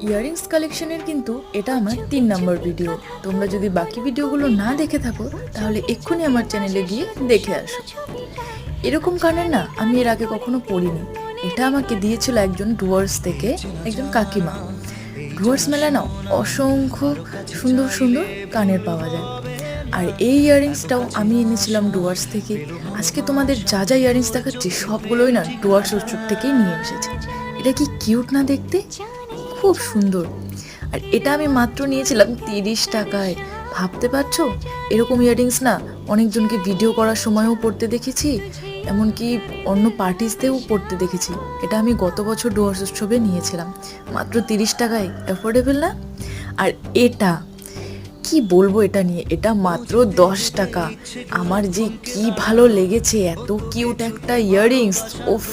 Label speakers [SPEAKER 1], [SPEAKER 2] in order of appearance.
[SPEAKER 1] Earrings কালেকশনের কিন্তু এটা আমার 3 নম্বর ভিডিও। তোমরা যদি বাকি ভিডিওগুলো না দেখে থাকো তাহলে এক্ষুনি আমার চ্যানেলে গিয়ে দেখে আসো। এরকম কানের না আমি এর আগে কখনো পরিনি। এটা আমাকে দিয়েছিল একজন ডুয়ার্স থেকে, একজন কাকিমা। ডুয়ার্স মেলা না অসংখ্য সুন্দর সুন্দর কানের পাওয়া যায়। আর এই ইয়াররিংসটাও আমি এনেছিলাম ডুয়ার্স থেকে। আজকে তোমাদের যা যা ইয়াররিংস দেখাচ্ছি সবগুলোই না ডুয়ার্স উৎসব থেকেই নিয়ে এসেছি। এটা কি কিউট না দেখতে, খুব সুন্দর। আর এটা আমি মাত্র নিয়েছিলাম 30 টাকায়। ভাবতে পারছো, এরকম ইয়াররিংস না অনেকজনকে ভিডিও করার সময়ও পড়তে দেখেছি, এমনকি অন্য পার্টিসতেও পড়তে দেখেছি। এটা আমি গত বছর ডুয়ার্স উৎসবে নিয়েছিলাম, মাত্র 30 টাকায়। অ্যাফোর্ডেবল না? আর এটা কি বলবো, এটা নিয়ে এটা মাত্র 10 টাকা। আমার যে কি ভালো লেগেছে, এত কিউট একটা ইয়াররিংস, ওফ।